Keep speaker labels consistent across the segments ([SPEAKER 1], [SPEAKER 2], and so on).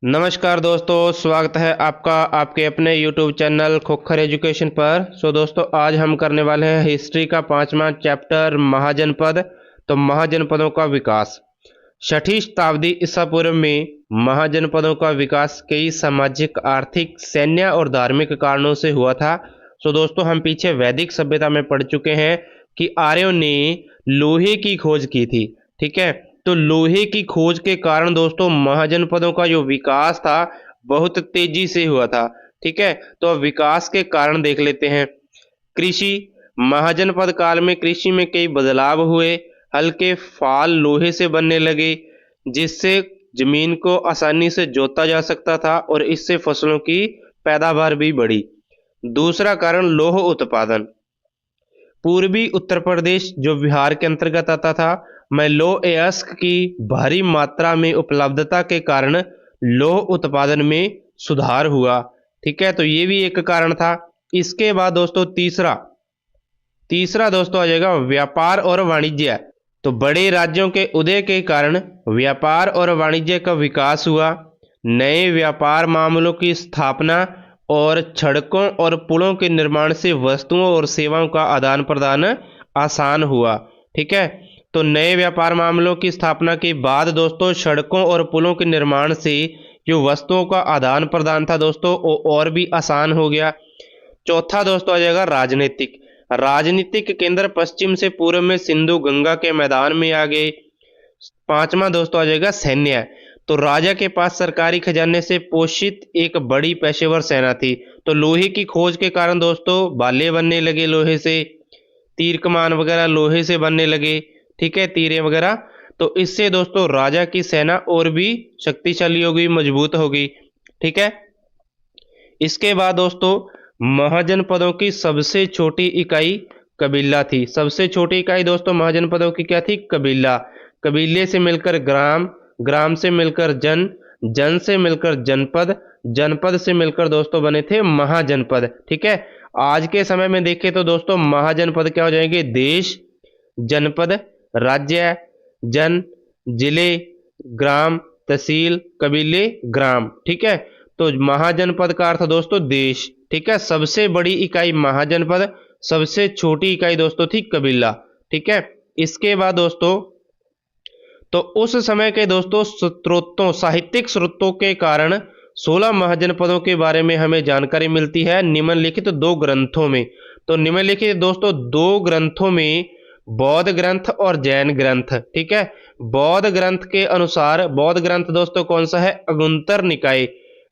[SPEAKER 1] नमस्कार दोस्तों, स्वागत है आपका आपके अपने YouTube चैनल खोखर एजुकेशन पर। दोस्तों आज हम करने वाले हैं हिस्ट्री का 5वां चैप्टर महाजनपद। तो महाजनपदों का विकास 6ठी शताब्दी ईसा पूर्व में महाजनपदों का विकास कई सामाजिक, आर्थिक, सैन्य और धार्मिक कारणों से हुआ था। दोस्तों हम पीछे वैदिक सभ्यता में पढ़ चुके हैं कि आर्यों ने लोहे की खोज की थी। ठीक है, तो लोहे की खोज के कारण दोस्तों महाजनपदों का जो विकास था बहुत तेजी से हुआ था। ठीक है, तो अब विकास के कारण देख लेते हैं। कृषि, महाजनपद काल में कृषि में कई बदलाव हुए। हल्के फाल लोहे से बनने लगे जिससे जमीन को आसानी से जोता जा सकता था और इससे फसलों की पैदावार भी बढ़ी। दूसरा कारण लौह उत्पादन। पूर्वी उत्तर प्रदेश जो बिहार के अंतर्गत आता था में लौह अयस्क की भारी मात्रा में उपलब्धता के कारण लौह उत्पादन में सुधार हुआ। ठीक है, तो ये भी एक कारण था। इसके बाद दोस्तों तीसरा दोस्तों आ जाएगा व्यापार और वाणिज्य। तो बड़े राज्यों के उदय के कारण व्यापार और वाणिज्य का विकास हुआ। नए व्यापार मामलों की स्थापना और सड़कों और पुलों के निर्माण से वस्तुओं और सेवाओं का आदान प्रदान आसान हुआ। ठीक है, तो नए व्यापार मामलों की स्थापना के बाद दोस्तों सड़कों और पुलों के निर्माण से जो वस्तुओं का आदान प्रदान था दोस्तों वो और भी आसान हो गया। चौथा दोस्तों आ जाएगा राजनीतिक केंद्र पश्चिम से पूर्व में सिंधु गंगा के मैदान में आ गए। पांचवा दोस्तों आ जाएगा सैन्य। तो राजा के पास सरकारी खजाने से पोषित एक बड़ी पेशेवर सेना थी। तो लोहे की खोज के कारण दोस्तों भाले बनने लगे लोहे से, तीर कमान वगैरह लोहे से बनने लगे। ठीक है, तीरें वगैरह। तो इससे दोस्तों राजा की सेना और भी शक्तिशाली हो गई, मजबूत हो गई। ठीक है, इसके बाद दोस्तों महाजनपदों की सबसे छोटी इकाई कबीला थी। सबसे छोटी इकाई दोस्तों महाजनपदों की क्या थी? कबीला। कबीले से मिलकर ग्राम, ग्राम से मिलकर जन, जन से मिलकर जनपद, जनपद से मिलकर दोस्तों बने थे महाजनपद। ठीक है, आज के समय में देखें तो दोस्तों महाजनपद क्या हो जाएंगे? देश, जनपद, राज्य, जन, जिले, ग्राम, तहसील, कबीले, ग्राम। ठीक है, तो महाजनपद का अर्थ दोस्तों देश। ठीक है, सबसे बड़ी इकाई महाजनपद, सबसे छोटी इकाई दोस्तों थी कबीला। ठीक है, इसके बाद दोस्तों तो उस समय के दोस्तों स्रोतों, साहित्यिक स्रोतों के कारण 16 महाजनपदों के बारे में हमें जानकारी मिलती है निम्नलिखित 2 ग्रंथों में। तो निम्नलिखित दोस्तों 2 ग्रंथों में बौद्ध ग्रंथ और जैन ग्रंथ। ठीक है, बौद्ध ग्रंथ के अनुसार, बौद्ध ग्रंथ दोस्तों कौन सा है? अगुंतर निकाय।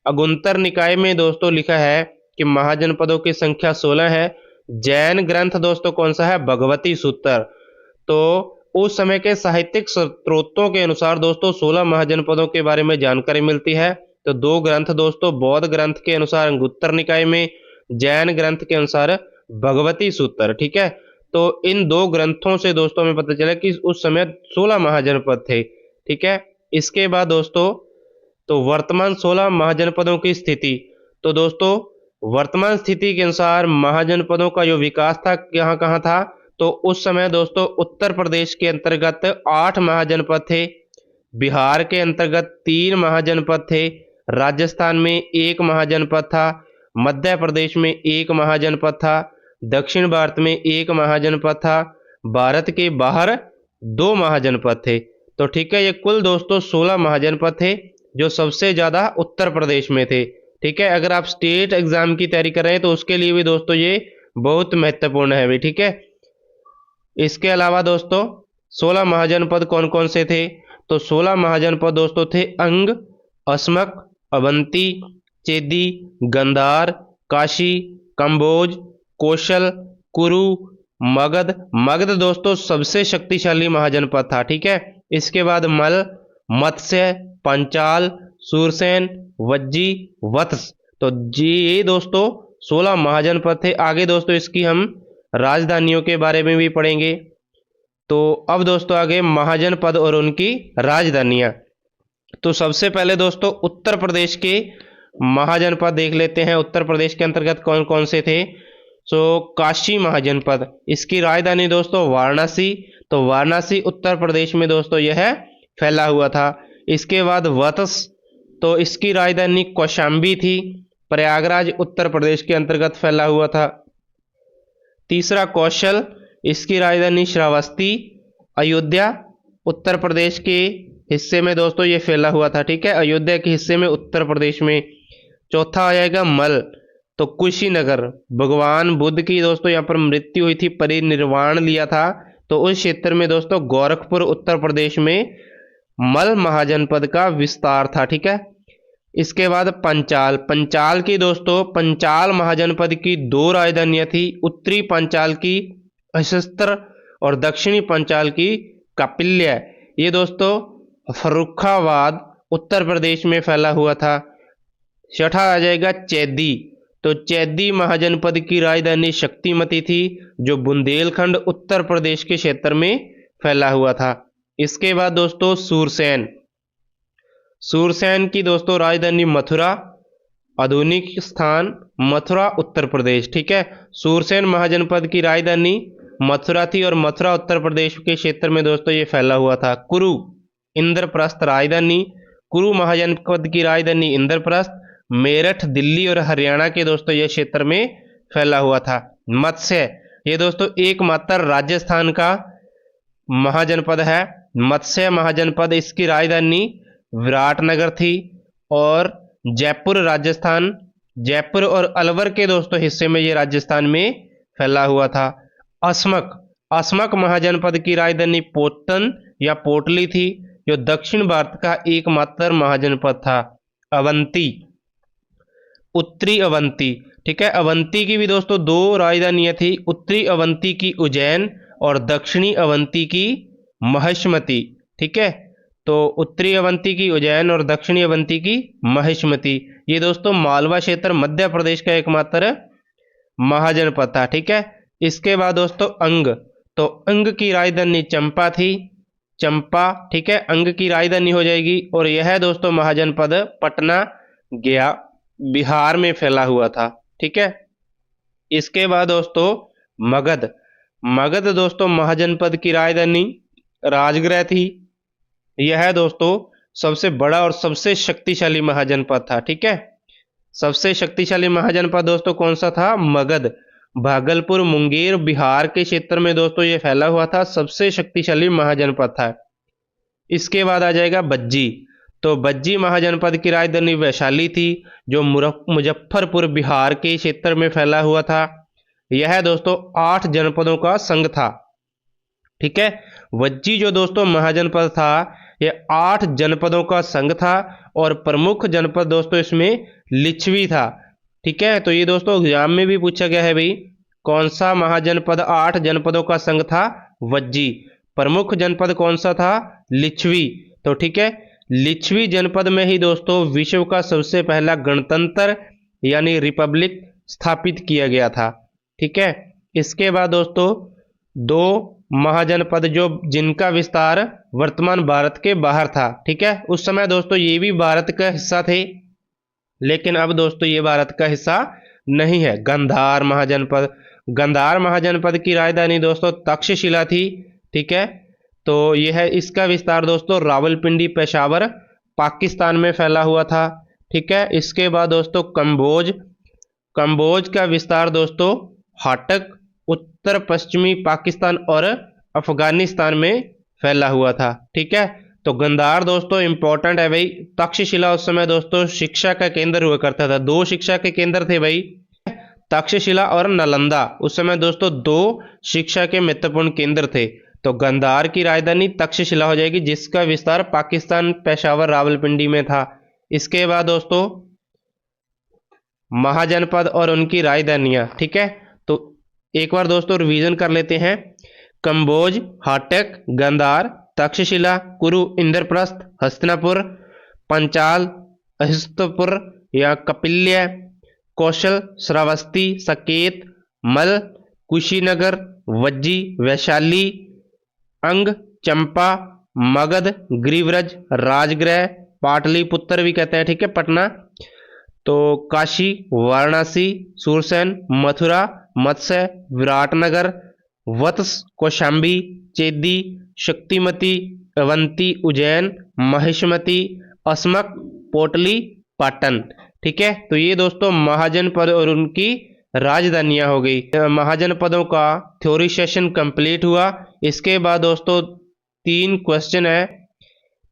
[SPEAKER 1] अगुंतर निकाय में दोस्तों लिखा है कि महाजनपदों की संख्या 16 है। जैन ग्रंथ दोस्तों कौन सा है? भगवती सूत्र। तो उस समय के साहित्यिक स्रोतों के अनुसार दोस्तों 16 महाजनपदों के बारे में जानकारी मिलती है। तो 2 ग्रंथ दोस्तों, बौद्ध ग्रंथ के अनुसार अंगुत्तर निकाय में, जैन ग्रंथ के अनुसार भगवती सूत्र। ठीक है, तो इन 2 ग्रंथों से दोस्तों हमें पता चला कि उस समय 16 महाजनपद थे। ठीक है, इसके बाद दोस्तों तो वर्तमान 16 महाजनपदों की स्थिति। तो दोस्तों वर्तमान स्थिति के अनुसार महाजनपदों का जो विकास था कहाँ कहाँ था? तो उस समय दोस्तों उत्तर प्रदेश के अंतर्गत 8 महाजनपद थे, बिहार के अंतर्गत 3 महाजनपद थे, राजस्थान में 1 महाजनपद था, मध्य प्रदेश में 1 महाजनपद था, दक्षिण भारत में 1 महाजनपद था, भारत के बाहर 2 महाजनपद थे। तो ठीक है, ये कुल दोस्तों 16 महाजनपद थे जो सबसे ज्यादा उत्तर प्रदेश में थे। ठीक है, अगर आप स्टेट एग्जाम की तैयारी कर रहे हैं तो उसके लिए भी दोस्तों ये बहुत महत्वपूर्ण है भी। ठीक है, इसके अलावा दोस्तों 16 महाजनपद कौन कौन से थे? तो 16 महाजनपद दोस्तों थे अंग, अस्मक, अवंती, चेदी, गंधार, काशी, कंबोज, कौशल, कुरु, मगध। मगध दोस्तों सबसे शक्तिशाली महाजनपद था। ठीक है, इसके बाद मल, मत्स्य, पंचाल, सूरसेन, वज्जी, वत्स। तो ये दोस्तों 16 महाजनपद थे। आगे दोस्तों इसकी हम राजधानियों के बारे में भी पढ़ेंगे। तो अब दोस्तों आगे महाजनपद और उनकी राजधानियां। तो सबसे पहले दोस्तों उत्तर प्रदेश के महाजनपद देख लेते हैं। उत्तर प्रदेश के अंतर्गत कौन कौन से थे? काशी महाजनपद, इसकी राजधानी दोस्तों वाराणसी। तो वाराणसी उत्तर प्रदेश में दोस्तों यह फैला हुआ था। इसके बाद वत्स, तो इसकी राजधानी कौशाम्बी थी। प्रयागराज उत्तर प्रदेश के अंतर्गत फैला हुआ था। तीसरा कौशल, इसकी राजधानी श्रावस्ती। अयोध्या उत्तर प्रदेश के हिस्से में दोस्तों ये फैला हुआ था, ठीक है, अयोध्या के हिस्से में उत्तर प्रदेश में। चौथा आ जाएगा मल, तो कुशीनगर, भगवान बुद्ध की दोस्तों यहाँ पर मृत्यु हुई थी, परिनिर्वाण लिया था, तो उस क्षेत्र में दोस्तों गोरखपुर उत्तर प्रदेश में मल महाजनपद का विस्तार था, ठीक है। इसके बाद पंचाल, पंचाल की दोस्तों पंचाल महाजनपद की दो राजधानियां थी, उत्तरी पंचाल की अशस्त्र और दक्षिणी पंचाल की कपिल्य। ये दोस्तों फर्रुखाबाद उत्तर प्रदेश में फैला हुआ था। छठा आ जाएगा चैदी, तो चैदी महाजनपद की राजधानी शक्तिमती थी, जो बुंदेलखंड उत्तर प्रदेश के क्षेत्र में फैला हुआ था। इसके बाद दोस्तों सूरसेन, सूरसेन की दोस्तों राजधानी मथुरा, आधुनिक स्थान मथुरा उत्तर प्रदेश, ठीक है। सूरसेन महाजनपद की राजधानी मथुरा थी और मथुरा उत्तर प्रदेश के क्षेत्र में दोस्तों ये फैला हुआ था। कुरु इंद्रप्रस्थ राजधानी, कुरु महाजनपद की राजधानी इंद्रप्रस्थ, मेरठ दिल्ली और हरियाणा के दोस्तों ये क्षेत्र में फैला हुआ था। मत्स्य, ये दोस्तों एकमात्र राजस्थान का महाजनपद है, मत्स्य महाजनपद, इसकी राजधानी विराटनगर थी और जयपुर राजस्थान, जयपुर और अलवर के दोस्तों हिस्से में ये राजस्थान में फैला हुआ था। असमक, असमक महाजनपद की राजधानी पोटन या पोटली थी, जो दक्षिण भारत का एकमात्र महाजनपद था। अवंती, उत्तरी अवंती, ठीक है, अवंती की भी दोस्तों दो राजधानियां थी, उत्तरी अवंती की उज्जैन और दक्षिणी अवंती की महिष्मती, ठीक है। तो उत्तरी अवंती की उज्जैन और दक्षिणी अवंती की महिष्मती, ये दोस्तों मालवा क्षेत्र मध्य प्रदेश का एकमात्र महाजनपद था, ठीक है। इसके बाद दोस्तों अंग, तो अंग की राजधानी चंपा थी, चंपा, ठीक है, अंग की राजधानी हो जाएगी और यह दोस्तों महाजनपद पटना गया बिहार में फैला हुआ था, ठीक है। इसके बाद दोस्तों मगध, मगध दोस्तों महाजनपद की राजधानी राजगृह थी। यह दोस्तों सबसे बड़ा और सबसे शक्तिशाली महाजनपद था, ठीक है। सबसे शक्तिशाली महाजनपद दोस्तों कौन सा था? मगध। भागलपुर मुंगेर बिहार के क्षेत्र में दोस्तों ये फैला हुआ था, सबसे शक्तिशाली महाजनपद था। इसके बाद आ जाएगा बज्जी, तो बज्जी महाजनपद की राजधानी वैशाली थी, जो मुजफ्फरपुर बिहार के क्षेत्र में फैला हुआ था। यह दोस्तों 8 जनपदों का संघ था, ठीक है। वज्जी जो दोस्तों महाजनपद था यह 8 जनपदों का संघ था और प्रमुख जनपद दोस्तों इसमें लिच्छवी था, ठीक है। तो ये दोस्तों एग्जाम में भी पूछा गया है भाई, कौन सा महाजनपद 8 जनपदों का संघ था? वज्जी। प्रमुख जनपद कौन सा था? लिच्छवी। तो ठीक है, लिच्छवी जनपद में ही दोस्तों विश्व का सबसे पहला गणतंत्र यानी रिपब्लिक स्थापित किया गया था, ठीक है। इसके बाद दोस्तों 2 महाजनपद जो जिनका विस्तार वर्तमान भारत के बाहर था, ठीक है। उस समय दोस्तों ये भी भारत का हिस्सा थे, लेकिन अब दोस्तों ये भारत का हिस्सा नहीं है। गांधार महाजनपद, गांधार महाजनपद की राजधानी दोस्तों तक्षशिला थी, ठीक है। तो यह है इसका विस्तार दोस्तों रावलपिंडी पेशावर पाकिस्तान में फैला हुआ था, ठीक है। इसके बाद दोस्तों कंबोज, कंबोज का विस्तार दोस्तों हाटक उत्तर पश्चिमी पाकिस्तान और अफगानिस्तान में फैला हुआ था, ठीक है। तो गांधार दोस्तों इंपॉर्टेंट है भाई। तक्षशिला उस समय दोस्तों शिक्षा का केंद्र हुआ करता था, 2 शिक्षा के केंद्र थे भाई, तक्षशिला और नालंदा। उस समय दोस्तों 2 शिक्षा के महत्वपूर्ण केंद्र थे। तो गांधार की राजधानी तक्षशिला हो जाएगी, जिसका विस्तार पाकिस्तान पेशावर रावलपिंडी में था। इसके बाद दोस्तों महाजनपद और उनकी राजधानियां, ठीक है। तो एक बार दोस्तों रिवीजन कर लेते हैं। कंबोज, हाटक, गांधार, तक्षशिला, कुरु, इंद्रप्रस्थ, हस्तिनापुर, पंचाल, अहिस्तपुर या कपिल्य, कौशल, श्रावस्ती, सकेत, मल, कुशीनगर, वज्जी, वैशाली, अंग, चंपा, मगध, गिरिव्रज, राजगृह, पाटलिपुत्र भी कहते हैं, ठीक है, पटना, तो काशी, वाराणसी, सूरसेन, मथुरा, मत्स्य, विराटनगर, वत्स, कौशाम्बी, चेदी, शक्तिमती, अवंती, उज्जैन, महिष्मती, असमक, पोटलीपाटन। ठीक है, तो ये दोस्तों महाजनपद और उनकी राजधानियां हो गई। महाजनपदों का थ्योरी सेशन कंप्लीट हुआ। इसके बाद दोस्तों 3 क्वेश्चन है।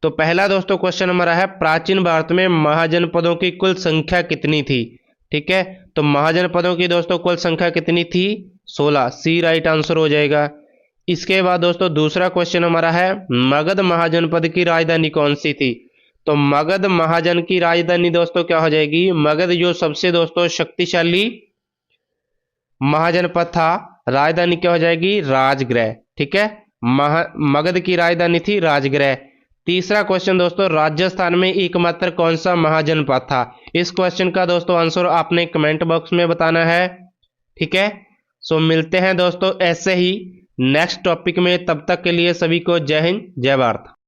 [SPEAKER 1] तो पहला दोस्तों क्वेश्चन हमारा है, प्राचीन भारत में महाजनपदों की कुल संख्या कितनी थी। ठीक है, तो महाजनपदों की दोस्तों कुल संख्या कितनी थी, 16। सी राइट आंसर हो जाएगा। इसके बाद दोस्तों दूसरा क्वेश्चन हमारा है, मगध महाजनपद की राजधानी कौन सी थी। तो मगध महाजन की राजधानी दोस्तों क्या हो जाएगी, मगध जो सबसे दोस्तों शक्तिशाली महाजनपद था, राजधानी क्या हो जाएगी, राजगृह। ठीक है, मगध की राजधानी थी राजगृह। तीसरा क्वेश्चन दोस्तों, राजस्थान में एकमात्र कौन सा महाजनपद था। इस क्वेश्चन का दोस्तों आंसर आपने कमेंट बॉक्स में बताना है। ठीक है, सो मिलते हैं दोस्तों ऐसे ही नेक्स्ट टॉपिक में। तब तक के लिए सभी को जय हिंद, जय भारत।